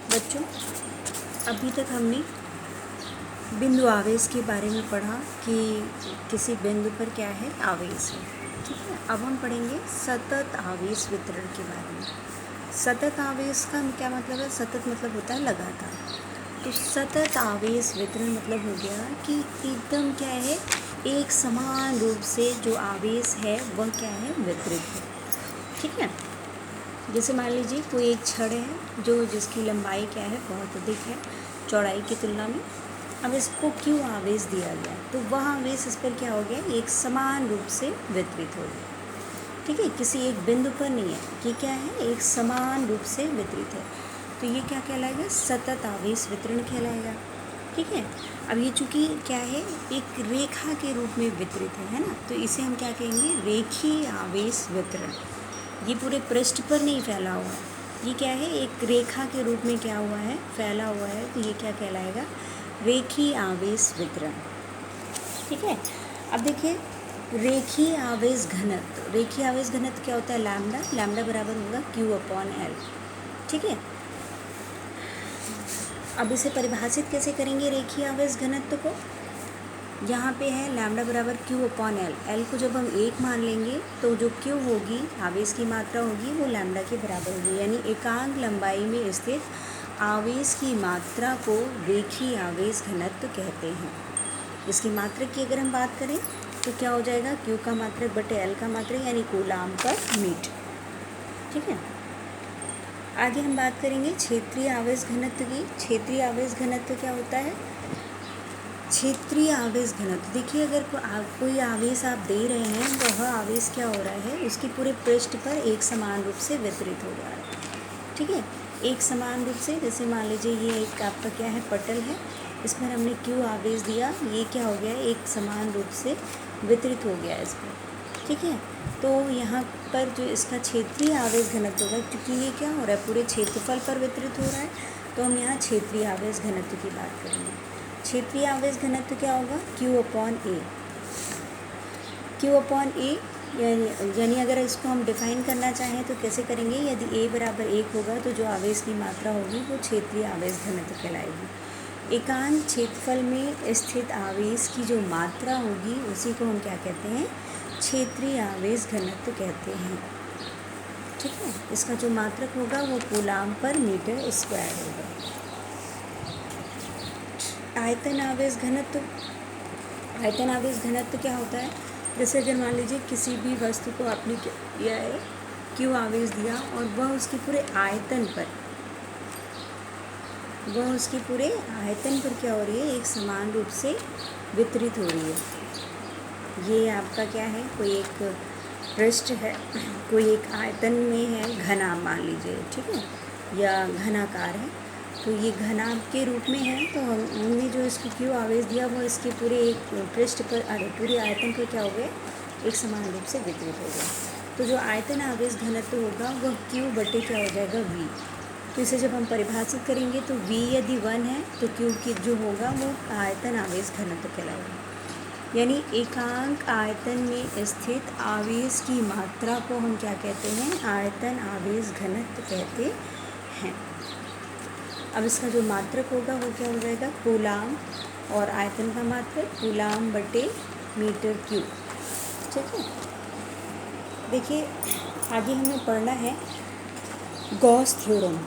बच्चों, अभी तक हमने बिंदु आवेश के बारे में पढ़ा कि किसी बिंदु पर क्या है, आवेश है। ठीक है, अब हम पढ़ेंगे सतत आवेश वितरण के बारे में। सतत आवेश का क्या मतलब है? सतत मतलब होता है लगातार। तो सतत आवेश वितरण मतलब हो गया कि एकदम क्या है, एक समान रूप से जो आवेश है वह क्या है, वितरित है। ठीक है, जैसे मान लीजिए कोई एक छड़ है जो जिसकी लंबाई क्या है, बहुत अधिक है चौड़ाई की तुलना में। अब इसको क्यों आवेश दिया गया, तो वह आवेश इस पर क्या हो गया, एक समान रूप से वितरित हो गया। ठीक है, किसी एक बिंदु पर नहीं है, ये क्या है, एक समान रूप से वितरित है। तो ये क्या कहलाएगा, सतत आवेश वितरण कहलाएगा। ठीक है, अब ये चूँकि क्या है, एक रेखा के रूप में वितरित है ना, तो इसे हम क्या कहेंगे, रेखीय आवेश वितरण। ये पूरे पृष्ठ पर नहीं फैला हुआ है, ये क्या है, एक रेखा के रूप में क्या हुआ है, फैला हुआ है। तो ये क्या कहलाएगा, रेखीय आवेश वितरण। ठीक है, अब देखिए रेखीय आवेश घनत्व। रेखीय आवेश घनत्व क्या होता है, लैम्डा। लैम्डा बराबर होगा Q/L। ठीक है, अब इसे परिभाषित कैसे करेंगे रेखीय आवेश घनत्व को। यहाँ पे है लैम्डा बराबर Q/L। L को जब हम 1 मान लेंगे तो जो Q होगी, आवेश की मात्रा होगी, वो लैम्डा के बराबर होगी। यानी एकांक लंबाई में स्थित आवेश की मात्रा को रेखीय आवेश घनत्व कहते हैं। इसकी मात्रक की अगर हम बात करें तो क्या हो जाएगा, Q का मात्रक बटे L का मात्रक, यानी कूलाम पर मीटर। ठीक है, आगे हम बात करेंगे क्षेत्रीय आवेश घनत्व की। क्षेत्रीय आवेश घनत्व क्या होता है, क्षेत्रीय आवेश घनत्व। देखिए अगर कोई आवेश आप दे रहे हैं, वह आवेश क्या हो रहा है, उसके पूरे पृष्ठ पर एक समान रूप से वितरित हो रहा है। ठीक है, एक समान रूप से, जैसे मान लीजिए ये एक आपका क्या है, पटल है, इस पर हमने Q आवेश दिया, ये क्या हो गया, एक समान रूप से वितरित हो गया इस पर। ठीक है, तो यहाँ पर जो इसका क्षेत्रीय आवेश घनत्व होगा, क्योंकि ये क्या हो रहा है, पूरे क्षेत्रफल पर वितरित हो रहा है, तो हम यहाँ क्षेत्रीय आवेश घनत्व की बात करेंगे। क्षेत्रीय आवेश घनत्व क्या होगा, Q/A। Q/A यानी अगर इसको हम डिफाइन करना चाहें तो कैसे करेंगे, यदि A बराबर 1 होगा तो जो आवेश की मात्रा होगी वो क्षेत्रीय आवेश घनत्व कहलाएगी। एकांक क्षेत्रफल में स्थित आवेश की जो मात्रा होगी उसी को हम क्या कहते हैं, क्षेत्रीय आवेश घनत्व कहते हैं। ठीक है, इसका जो मात्रक होगा वो कूलाम पर मीटर स्क्वायर होगा। आयतन आवेश घनत्व। आयतन आवेश घनत्व क्या होता है, जैसे अगर मान लीजिए किसी भी वस्तु को आपने किया है, Q आवेश दिया और वह उसके पूरे आयतन पर क्या हो रही है, एक समान रूप से वितरित हो रही है। ये आपका क्या है, कोई एक पृष्ठ है, कोई एक आयतन में है, घना मान लीजिए, ठीक है, या घनाकार है, तो ये घनाभ के रूप में है। तो हमने जो इसको Q आवेश दिया वो इसके पूरे एक पृष्ठ पर, पूरे आयतन पर क्या हो गया, एक समान रूप से वितरित हो गया। तो जो आयतन आवेश घनत्व होगा वह Q बटे क्या हो जाएगा, V। तो इसे जब हम परिभाषित करेंगे तो V यदि 1 है तो Q की जो होगा वो आयतन आवेश घनत्व कहलाएगा। यानी एकांक आयतन में स्थित आवेश की मात्रा को हम क्या कहते हैं, आयतन आवेश घनत्व कहते हैं। अब इसका जो मात्रक होगा वो क्या हो जाएगा, कूलाम, और आयतन का मात्रक कूलाम बटे मीटर क्यूब। ठीक है, देखिए आगे हमें पढ़ना है गॉस थ्योरम,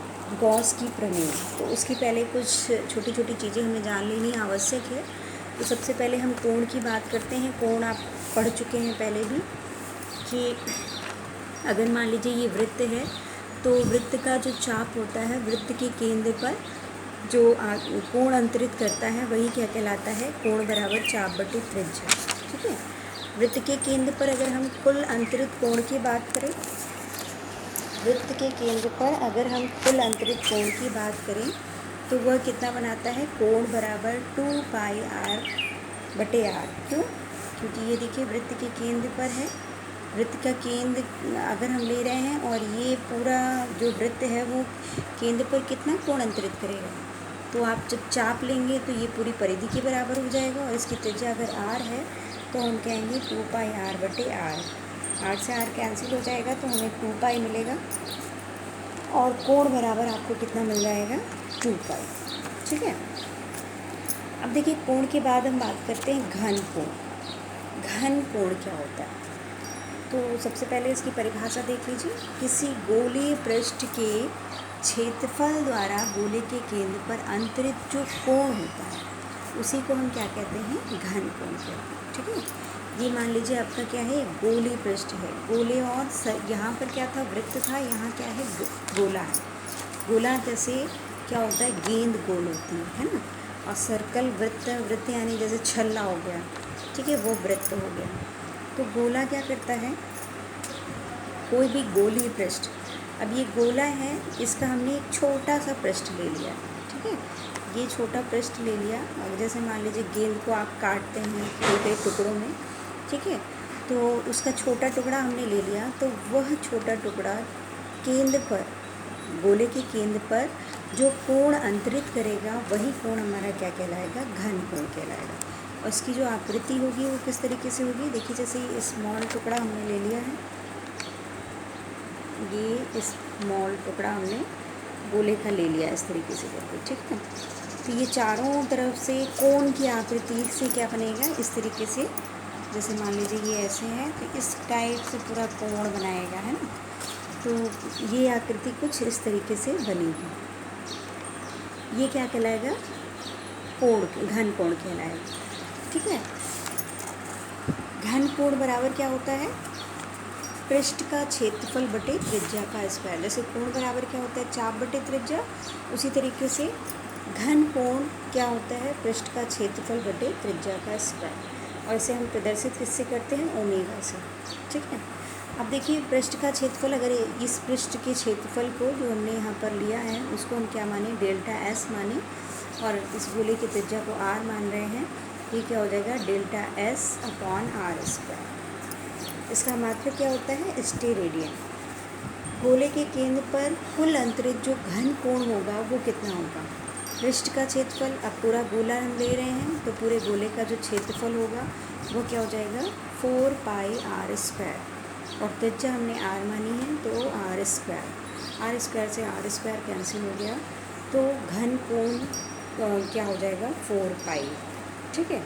गॉस की प्रमेय। तो उसकी पहले कुछ छोटी छोटी चीज़ें हमें जान लेनी आवश्यक है। तो सबसे पहले हम कोण की बात करते हैं। कोण आप पढ़ चुके हैं पहले भी, कि अगर मान लीजिए ये वृत्त है तो वृत्त का जो चाप होता है, वृत्त के केंद्र पर जो कोण अंतरित करता है वही क्या कहलाता है, कोण बराबर चाप बटे त्रिज्या। ठीक है, वृत्त के केंद्र पर अगर हम कुल अंतरित कोण की बात करें, वृत्त के केंद्र पर अगर हम कुल अंतरित कोण की बात करें तो वह कितना बनाता है, कोण बराबर 2πr बटे r। क्यों, क्योंकि ये देखिए वृत्त के केंद्र पर है, वृत्त का केंद्र अगर हम ले रहे हैं और ये पूरा जो वृत्त है वो केंद्र पर कितना कोण अंतरित करेगा, तो आप जब चाप लेंगे तो ये पूरी परिधि के बराबर हो जाएगा। और इसकी त्रिज्या अगर r है तो हम कहेंगे 2πr बटे r। r से r कैंसिल हो जाएगा तो हमें 2π मिलेगा। और कोण बराबर आपको कितना मिल जाएगा 2 पाई। ठीक है। अब देखिए कोण के बाद हम बात करते हैं घन कोण। घन कोण क्या होता है? तो सबसे पहले इसकी परिभाषा देख लीजिए। किसी गोलीय पृष्ठ के क्षेत्रफल द्वारा गोले के केंद्र पर अंतरित जो कोण होता है उसी को हम क्या कहते हैं? घन कोण कहते हैं। ठीक है। ये मान लीजिए आपका क्या है? गोलीय पृष्ठ है। गोले और यहाँ पर क्या था? वृत्त था। यहाँ क्या है? गोला है। गोला जैसे क्या होता है? गेंद गोल होती है ना। और सर्कल वृत्त यानी जैसे छल्ला हो गया, ठीक है, वो वृत्त हो गया। तो गोला क्या करता है? कोई भी गोलीय पृष्ठ, अब ये गोला है, इसका हमने एक छोटा सा पृष्ठ ले लिया, ठीक है, ये छोटा पृष्ठ ले लिया। और जैसे मान लीजिए गेंद को आप काटते हैं छोटे टुकड़ों में, ठीक है, तो उसका छोटा टुकड़ा हमने ले लिया, तो वह छोटा टुकड़ा केंद्र पर, गोले के केंद्र पर जो कोण अंतरित करेगा वही कोण हमारा क्या कहलाएगा? घन कोण कहलाएगा। और इसकी जो आकृति होगी वो किस तरीके से होगी? देखिए जैसे ये स्मॉल टुकड़ा हमने ले लिया है, ये स्मॉल टुकड़ा हमने गोले का ले लिया इस तरीके से करके, ठीक है। तो ये चारों तरफ से कोण की आकृति से क्या बनेगा? इस तरीके से, जैसे मान लीजिए ये ऐसे है तो इस टाइप से पूरा कोण बनाएगा, है ना। तो ये आकृति कुछ इस तरीके से बनेगी। ये क्या कहलाएगा? कोण, घन कोण कहलाएगा, ठीक है। घन कोण बराबर क्या होता है? पृष्ठ का क्षेत्रफल बटे त्रिज्या का स्क्वायर। जैसे कोण बराबर क्या होता है? चाप बटे त्रिज्या, उसी तरीके से घन कोण क्या होता है? पृष्ठ का क्षेत्रफल बटे त्रिज्या का स्क्वायर। और इसे हम प्रदर्शित किससे करते हैं? ओमेगा से, ठीक है। अब देखिए पृष्ठ का क्षेत्रफल, अगर इस पृष्ठ के क्षेत्रफल को जो हमने यहाँ पर लिया है उसको हम क्या माने? डेल्टा एस माने, और इस गोले की त्रिज्या को आर मान रहे हैं, ये क्या हो जाएगा? Delta S upon R square. इसका मात्रक क्या होता है? स्टेरेडियन। गोले के केंद्र पर कुल अंतरित जो घन कोण होगा वो कितना होगा? पृष्ठ का क्षेत्रफल, अब पूरा गोला हम ले रहे हैं तो पूरे गोले का जो क्षेत्रफल होगा वो क्या हो जाएगा? 4 पाई आर स्क्वायर, और त्रिज्या हमने आर मानी है तो आर स्क्वायर से आर स्क्वायर कैंसिल हो गया, तो घन कोण क्या हो जाएगा? 4 पाई, ठीक है।